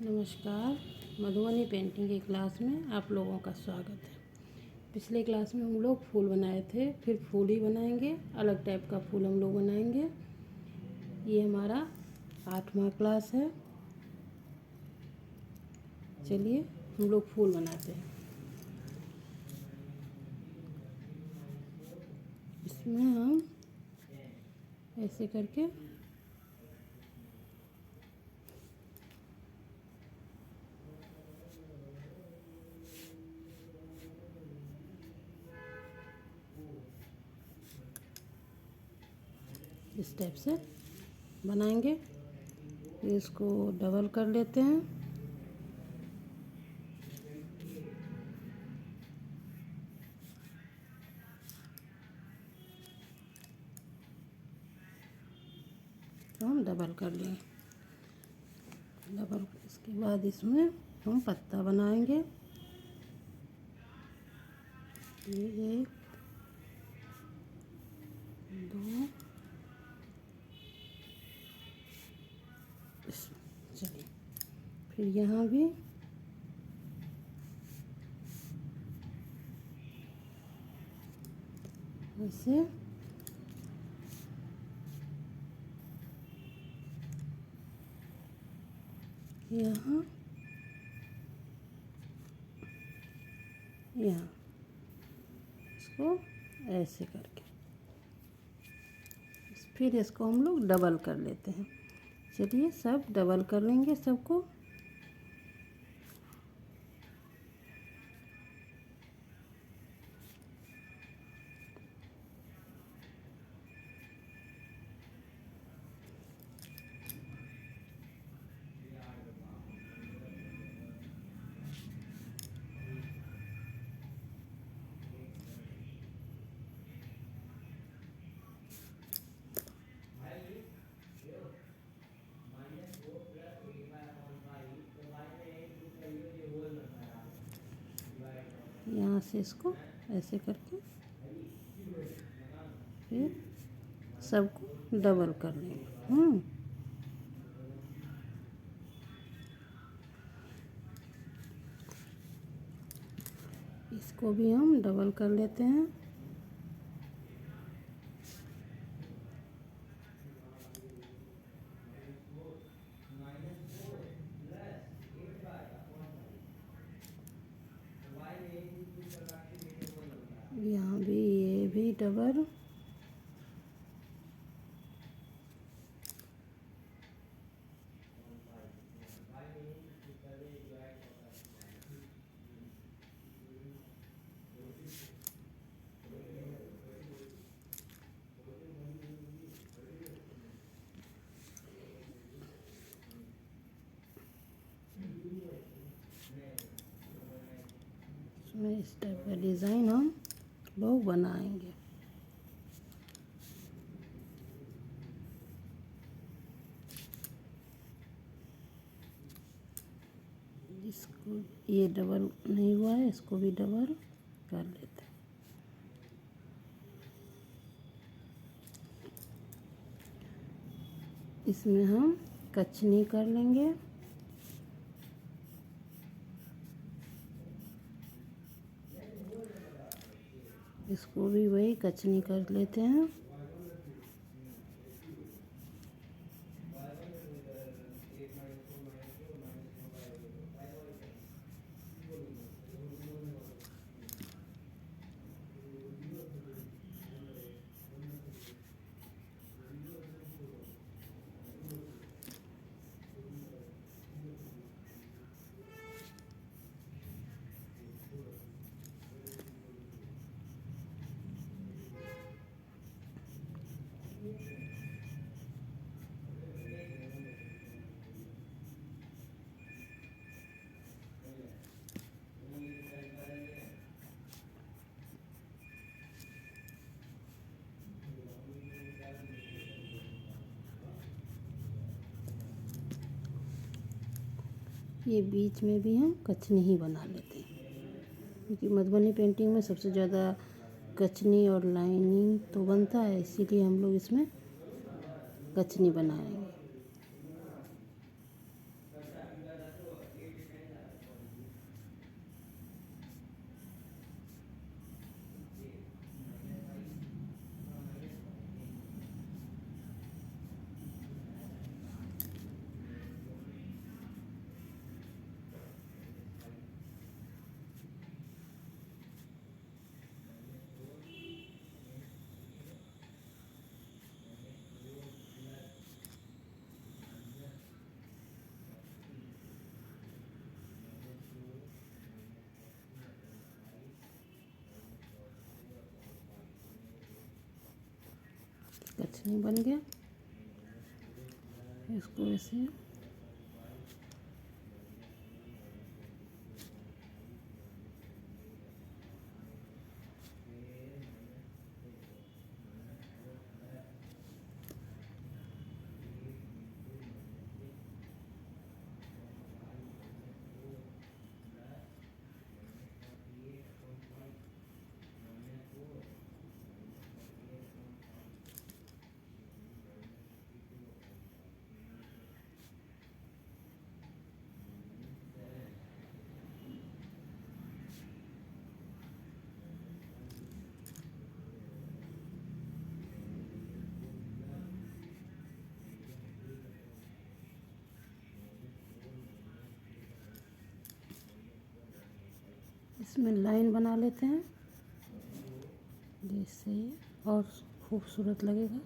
नमस्कार। मधुबनी पेंटिंग की क्लास में आप लोगों का स्वागत है। पिछले क्लास में हम लोग फूल बनाए थे, फिर फूल ही बनाएंगे, अलग टाइप का फूल हम लोग बनाएंगे। ये हमारा 8वां क्लास है। चलिए हम लोग फूल बनाते हैं। इसमें हम ऐसे करके इस टाइप से बनाएंगे। फिर इसको डबल कर लेते हैं। तो हम डबल कर लेंगे। डबल इसके बाद इसमें हम पत्ता बनाएंगे। ये 1 2 चलिए फिर यहाँ भी ऐसे यहाँ इसको ऐसे करके फिर इसको हम लोग डबल कर लेते हैं। चलिए सब डबल कर लेंगे सबको। यहाँ से इसको ऐसे करके फिर सबको डबल कर लेंगे। इसको भी हम डबल कर लेते हैं। यहाँ भी ये भी डबल। इसमें इस टाइप का डिज़ाइन हम लोग बनाएंगे। इसको ये डबल नहीं हुआ है, इसको भी डबल कर लेते हैं। इसमें हम कचनी कर लेंगे। इसको भी वही कचनी कर लेते हैं। ये बीच में भी हम कचनी ही बना लेते हैं, क्योंकि मधुबनी पेंटिंग में सबसे ज़्यादा कचनी और लाइनिंग तो बनता है, इसीलिए हम लोग इसमें कचनी बनाएंगे। कछनी बन गया। इसको ऐसे इसमें लाइन बना लेते हैं, जिससे और खूबसूरत लगेगा।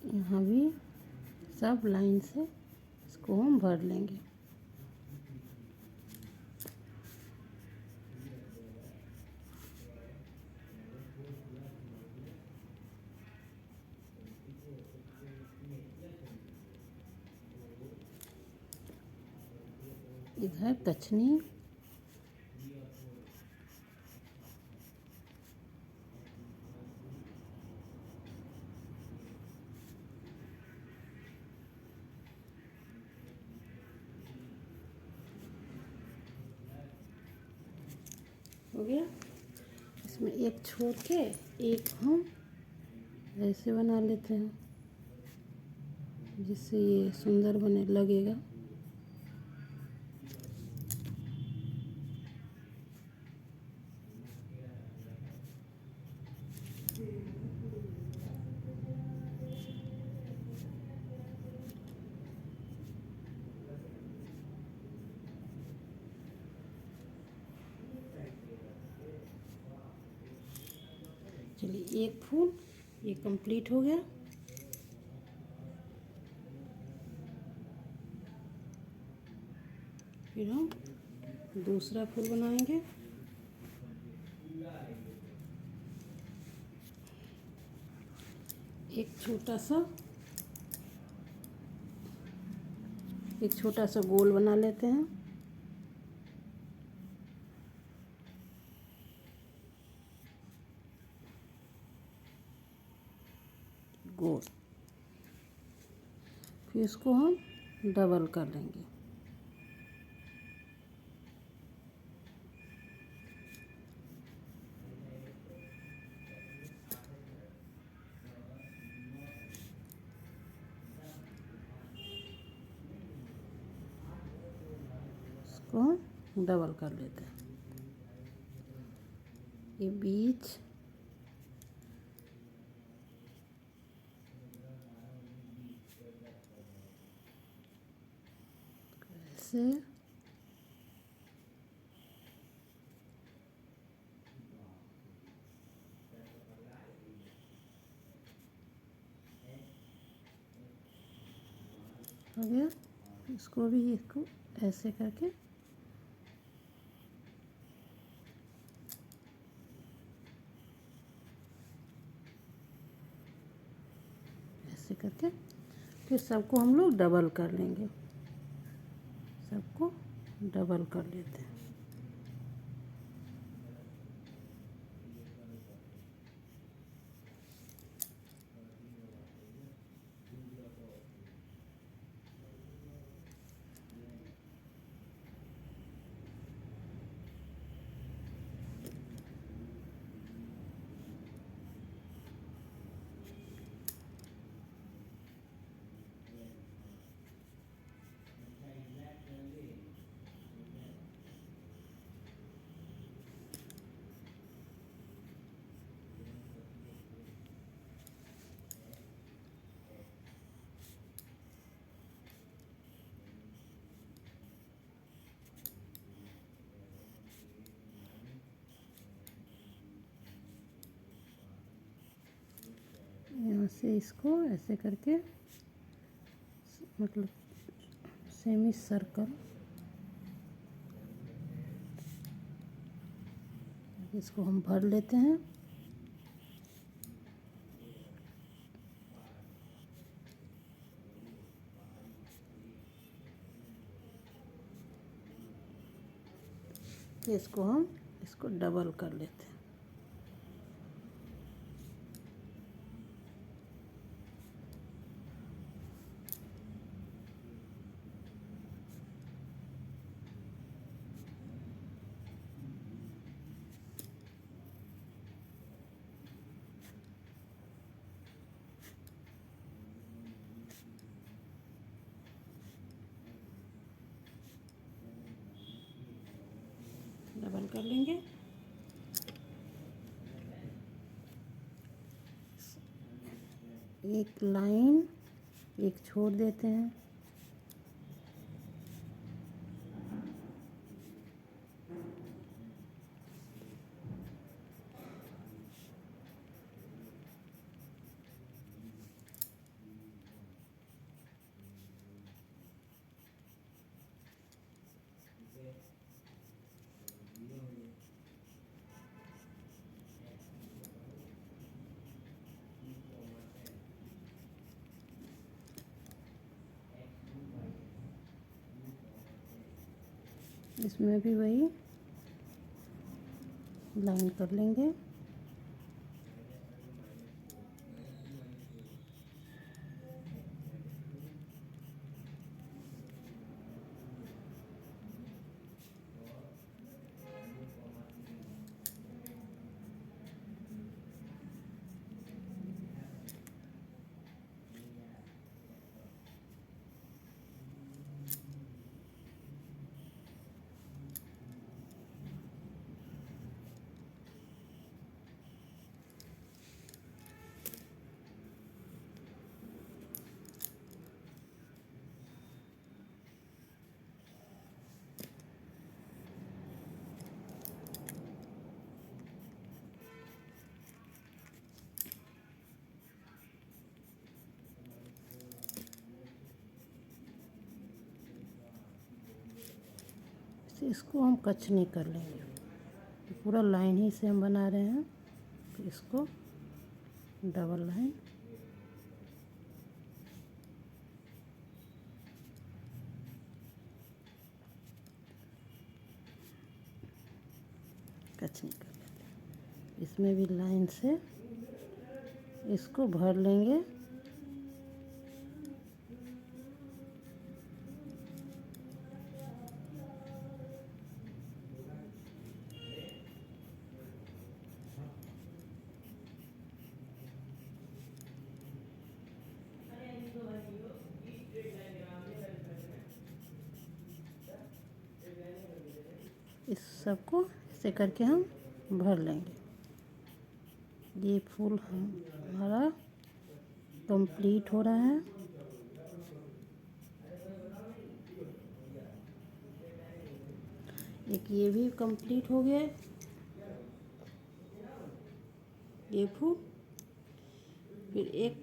यहाँ भी सब लाइन से इसको हम भर लेंगे। इधर दक्षिणी हो गया। इसमें एक छोड़ के एक हम ऐसे बना लेते हैं, जिससे ये सुंदर बने लगेगा। चलिए, एक फूल ये कंप्लीट हो गया। फिर हम दूसरा फूल बनाएंगे। एक छोटा सा गोल बना लेते हैं। गोल, फिर इसको हम डबल कर लेंगे। इसको डबल कर लेते हैं। ये बीच ऐसे हो गया। इसको भी इसको ऐसे करके ऐसे करके फिर सबको हम लोग डबल कर लेंगे। सबको डबल कर लेते हैं। यहाँ से इसको ऐसे करके मतलब सेमी सर्कल इसको हम भर लेते हैं। इसको डबल कर लेते हैं। डबल कर लेंगे। एक लाइन एक छोड़ देते हैं। इसमें भी वही लाइन कर लेंगे। इसको हम कच नहीं कर लेंगे, पूरा लाइन ही से हम बना रहे हैं। फिर इसको डबल लाइन कच नहीं कर लेते। इसमें भी लाइन से इसको भर लेंगे। इस सबको ऐसे करके हम भर लेंगे। ये फूल हमारा कंप्लीट हो रहा है। एक ये भी कंप्लीट हो गया ये फूल। फिर एक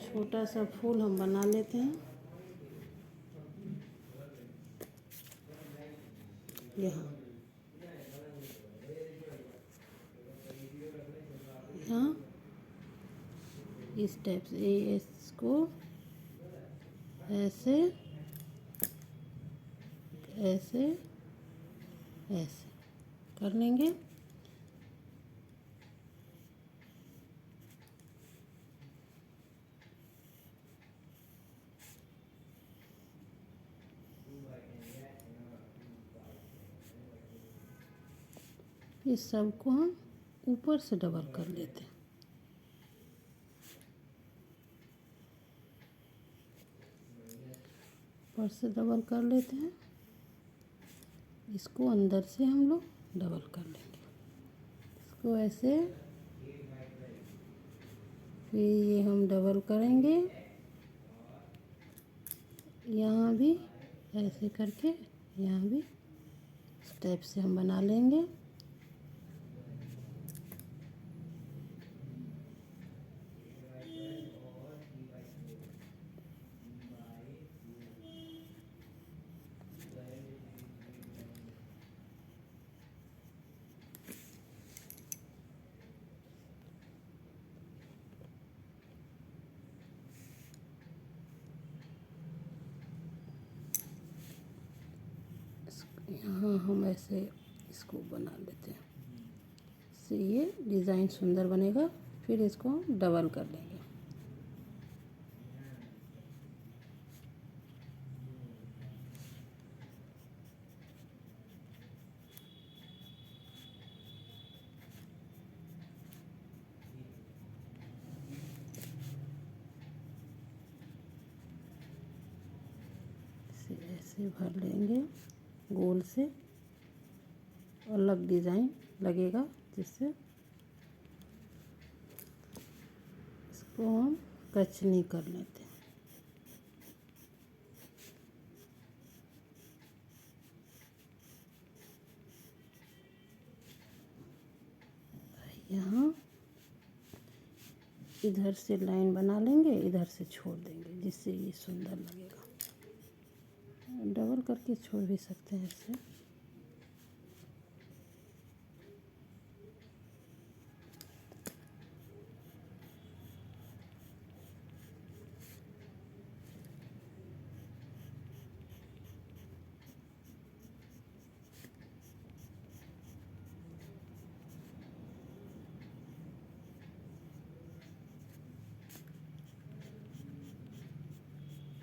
छोटा सा फूल हम बना लेते हैं यहाँ यहाँ इस टाइप से इसको ऐसे ऐसे ऐसे कर लेंगे। इस सब को हम ऊपर से डबल कर लेते हैं। ऊपर से डबल कर लेते हैं। इसको अंदर से हम लोग डबल कर लेंगे। इसको ऐसे फिर ये हम डबल करेंगे। यहाँ भी ऐसे करके यहाँ भी इस टाइप से हम बना लेंगे। हम ऐसे इसको बना लेते हैं, इससे ये डिज़ाइन सुंदर बनेगा। फिर इसको हम डबल कर लेंगे। ऐसे भर लेंगे गोल से, अलग डिज़ाइन लगेगा, जिससे इसको हम कचनी कर लेते हैं। यहाँ इधर से लाइन बना लेंगे, इधर से छोड़ देंगे, जिससे ये सुंदर लगेगा। डबल करके छोड़ भी सकते हैं ऐसे।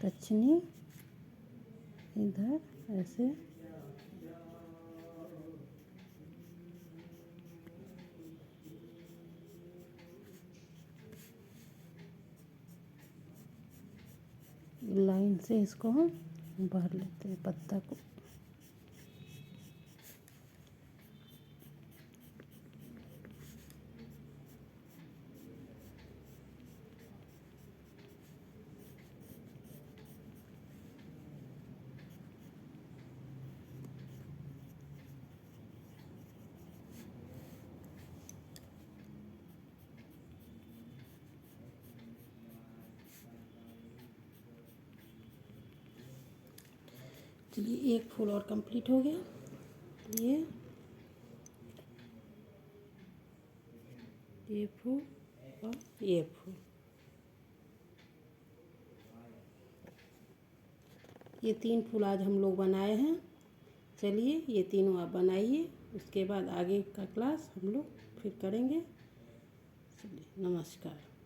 कचनी इधर ऐसे, लाइन से इसको हम भर लेते हैं पत्ता को। चलिए, एक फूल और कंप्लीट हो गया। ये फूल और ये फूल, ये 3 फूल आज हम लोग बनाए हैं। चलिए, ये तीनों आप बनाइए, उसके बाद आगे का क्लास हम लोग फिर करेंगे। चलिए, नमस्कार।